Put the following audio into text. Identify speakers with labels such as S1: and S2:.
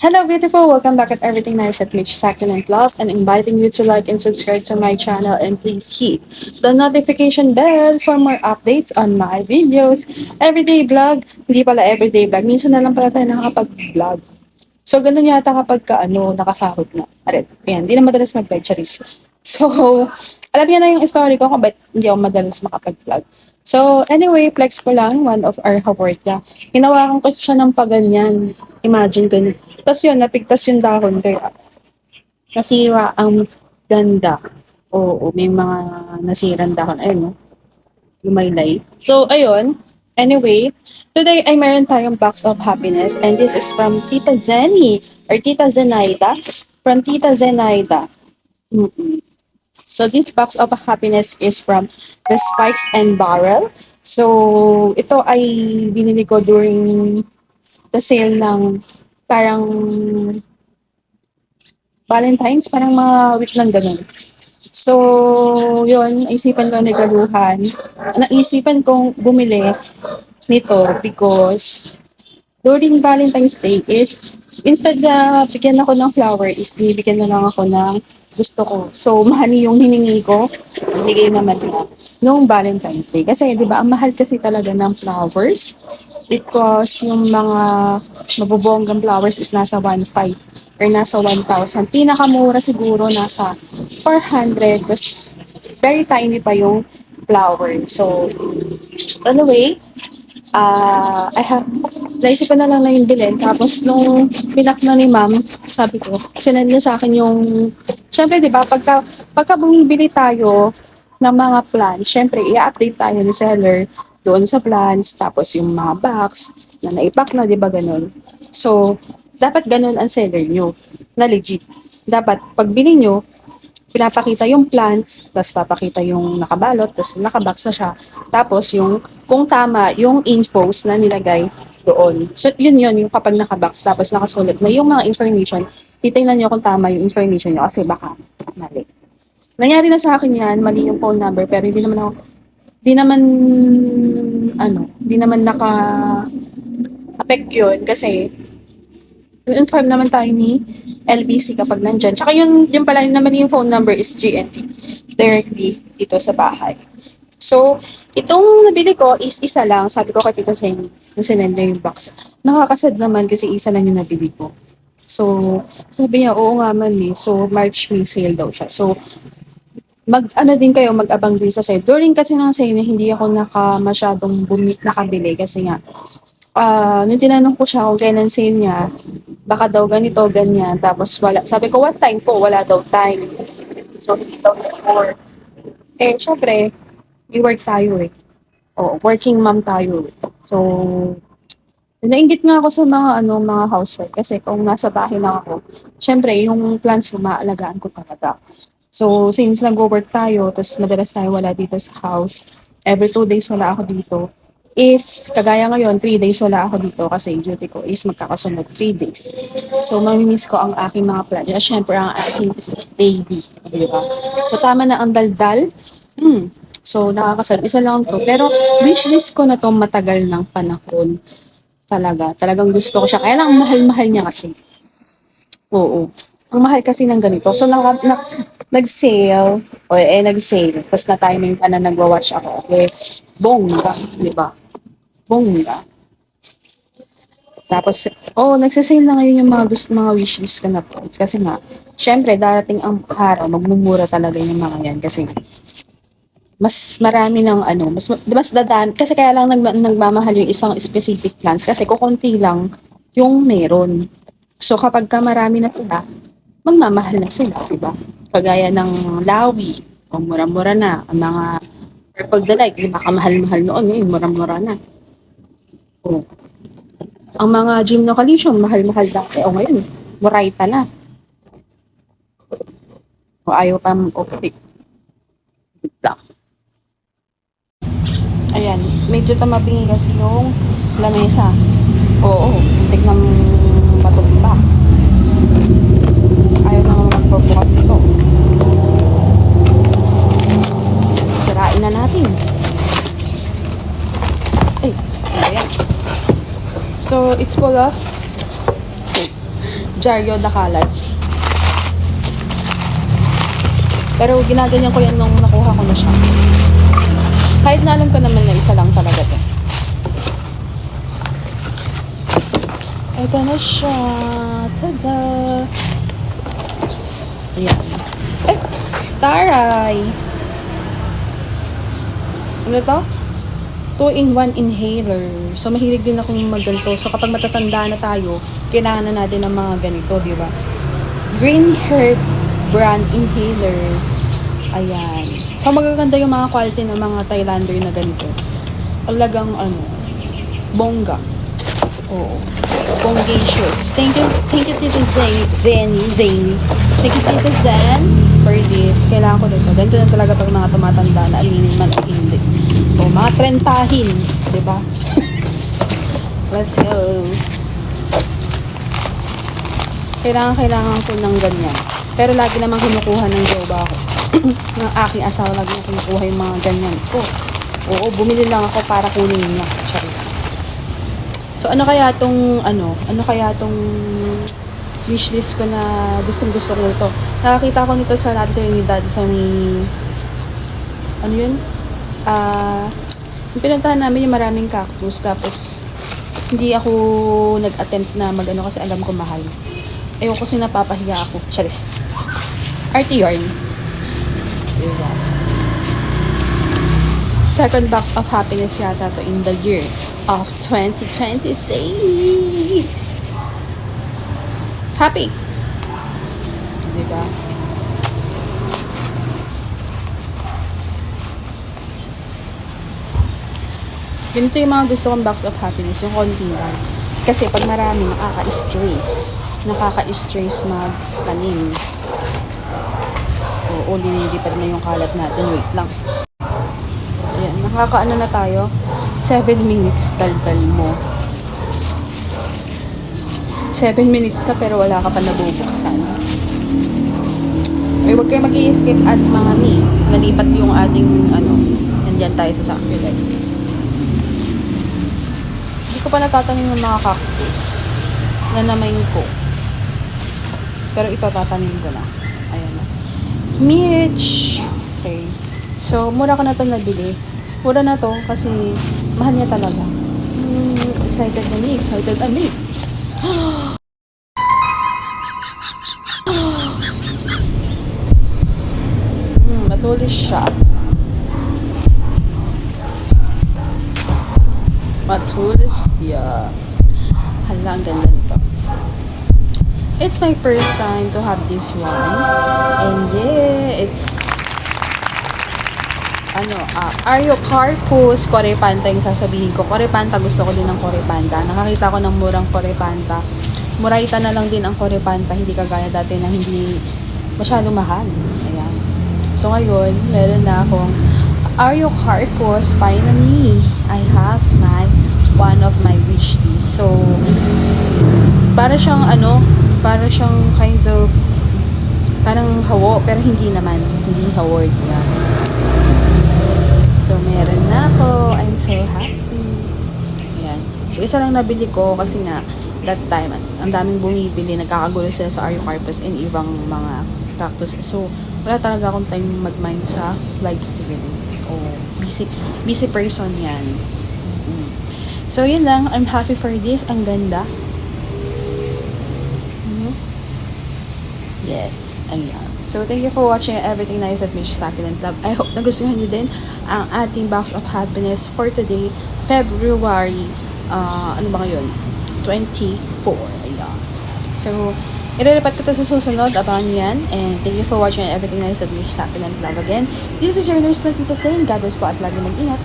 S1: Hello, beautiful. Welcome back at Everything Nice at Mitch Succulent Love and inviting you to like and subscribe to my channel and please hit the notification bell for more updates on my videos. Everyday vlog, hindi pala everyday vlog. Minsan na lang pala tayo nakakapag-vlog. So, ganun yata kapag nakasahod na. Ayan, hindi na madalas mag-vlog, charis. So, alam niya na yung story ko kung ba't hindi ako madalas makapag-vlog. So, anyway, flex ko lang, one of our award niya. Hinawakan ko siya ng paganyan. Imagine ganun. Tapos yun, napigtas yung dahon kaya nasira ang ganda. Oo, may mga nasirang dahon. Ayun, no? Lumaylay. So, ayun. Anyway, today ay meron tayong box of happiness and this is from Tita Zenny or Tita Zenaida. From Tita Zenaida. Mm-mm. So, this box of happiness is from the Spikes and Barrel. So, ito ay binili ko during the sale ng parang Valentine's, parang mga week lang ganun. So, yun, naisipan ko regaluhan. Naisipan kong bumili nito because during Valentine's Day is instead na bigyan ako ng flower is bibigyan na lang ako ng gusto ko. So, money yung hiningi ko, bigay naman na noong Valentine's Day. Kasi, di ba, ang mahal kasi talaga ng flowers because yung mga mabubonggang flowers is nasa 1,500 or nasa 1,000. Pinakamura siguro nasa 400. Tapos, very tiny pa yung flower. So, anyway, I have, naisipan na lang na yung bilhin. Tapos, nung pinak na ni ma'am, sabi ko, sinend niya sa akin yung, syempre, di ba, pagka bumibili tayo ng mga plans, syempre, i-update tayo ni seller doon sa plans, tapos yung mga box na naipack na, di ba, ganun. So, dapat ganun ang seller nyo, na legit. Dapat, pag bili nyo, pinapakita yung plants, tapos papakita yung nakabalot, tapos nakabox na siya. Tapos yung, kung tama, yung infos na nilagay doon. So, yun, yung kapag nakabox, tapos nakasulat na yung mga information, titingnan nyo kung tama yung information nyo kasi baka mali. Nangyari na sa akin yan, mali yung phone number, pero hindi naman ako, di naman, di naman naka-affect yun kasi inform naman tayo ni LBC kapag nandyan. Tsaka yun pala naman yung phone number is GNT directly dito sa bahay. So, itong nabili ko is isa lang. Sabi ko kay Tita Senny, nung sinend niya yung box. Nakakasad naman kasi isa lang yung nabili ko. So, sabi niya, oo nga man eh. So, March may sale daw siya. So, din kayo, mag-abang din sa sale. During kasi ng sale, hindi ako masyadong nakabili kasi nga, nung tinanong ko siya kung kailan sale niya, baka daw ganito, ganyan. Tapos wala. Sabi ko, what time po? Wala daw time. So, hindi daw niya work. Eh, syempre, may work tayo eh. O, working mom tayo. So, nainggit nga ako sa mga housework. Kasi kung nasa bahay lang ako, syempre, yung plans ko, maaalagaan ko talaga. So, since nag-work tayo, tapos madalas tayo wala dito sa house, every 2 days wala ako dito, is, kagaya ngayon, 3 days wala ako dito kasi yung duty ko is magkakasunod 3 days. So, mamimiss ko ang aking mga plan. At syempre, ang aking baby. Di ba? So, tama na ang daldal. So, nakakasad. Isa lang to. Pero, wishlist ko na to matagal ng panahon. Talagang gusto ko siya. Kaya lang, ang mahal-mahal niya kasi. Oo. Ang mahal kasi ng ganito. So, nag-sale. Nag-sale. Tapos na-timing ka na nagwa-watch ako. Okay. Bongga. Di ba? Bongga. Tapos, nagsasale na ngayon yung mga wishlist ko na points. Kasi nga, syempre, darating ang araw, magmumura talaga yung mga yan. Kasi, mas marami ng mas dadaan. Kasi kaya lang nagmamahal yung isang specific plans. Kasi kukunti lang yung meron. So, kapag ka marami na sila, magmamahal na sila, diba? Kagaya ng Lawi, o mura-mura na. Ang mga purple delight, di ba, kamahal-mahal noon, ngayon, mura-mura na. O, ang mga gymnocalcium, mahal-mahal dati. O ngayon, murayta na. O ayaw pa, okay. Ayan, medyo tumabingi kasi yung lamesa. Oo, tignan matumba. Ayaw na magpabukas nito. Sirain na natin. Ay, ayan. So, it's full of Jaryo na Calats. Pero ginaganyan ko yan nung nakuha ko na siya. Kahit na alam ko naman na isa lang talaga to. Ito na siya. Tada! Ayan. Ay! Taray! Ano to? 2-in-1 inhaler. So, mahilig din akong magganto. So, kapag matatanda na tayo, kailangan na natin ng mga ganito, di ba? Green Herb brand inhaler. Ayan. So, magaganda yung mga quality ng mga Thailander na ganito. Talagang, bongga. Oo. Bongacious. Thank you, Tito Zany. Thank you, Tito Zen, for this. Kailangan ko nito. Ganito na talaga pag mga tumatanda na aminin man o hindi. O, mga trentahin. Diba? Let's go. Kailangan ko ng ganyan. Pero lagi namang kinukuha ng jowa ko. Ng aking asawa, lagi na kinukuha yung mga ganyan ko. Oo, bumili lang ako para kunin niya. Charis. So, ano kaya tong wishlist ko na gustong-gusto ko ito. Nakakita ko nito sa La Trinidad sa may, yung pinuntahan namin yung maraming cactus, tapos hindi ako nag-attempt na mag-ano kasi alam ko mahal. Ayoko kasi napapahiya ako. Charis. Arty yarn. Diba? Second box of happiness yata to in the year of 2026. Happy. Diba? Ganito yung mga gusto kong box of happiness, yung konti lang. Kasi pag marami, nakaka-stress mag-tanim. Oo, linilipad na yung kalat natin. Wait lang. Ayan, nakakaano na tayo. 7 minutes daldal mo. 7 minutes na pero wala ka pa nabubuksan. Ay, huwag kayo mag-i-skip ads mga mi. Nalipat yung ating nandyan tayo sa succulent. Hindi ko pa natatanim ng mga cactus na namain ko. Pero ito tatanim ko na. Ayan na. Mitch! Okay. So, mura ko na ito nabili. Mura na to kasi mahal niya talaga. Excited na me. Matulis siya. Hala, ang ganda nito. It's my first time to have this one. And yeah, it's Ariocarpus Corepanta yung sasabihin ko. Corepanta, gusto ko din ng Corepanta. Nakakita ko ng murang Corepanta. Muraita na lang din ang Corepanta, hindi kagaya dati na hindi masyado mahal. Ayan. So ngayon, meron na akong Ariocarpus. Finally, I have one of my wish list. So, para siyang kinds of parang hawo, pero hindi naman. Hindi haward yan. So, meron na ako. I'm so happy. Ayan. So, isa lang nabili ko kasi nga, that time, ang daming bumibili, nagkakagulo sila sa Ariocarpus and ibang mga cactus. So, wala talaga akong time mag-mind sa live streaming. Busy person yan. So, yun lang. I'm happy for this. Ang ganda. Yes. Ayan. So, thank you for watching everything nice at Mish Succulent Love. I hope nagustuhan niyo din ang ating box of happiness for today, February, 24. Ayan. So, irelipat ko to sa susunod. Abangan yan. And thank you for watching everything nice at Mish Succulent Love again. This is your nurse, Tita Sane. God bless po at lagi mag-ingat.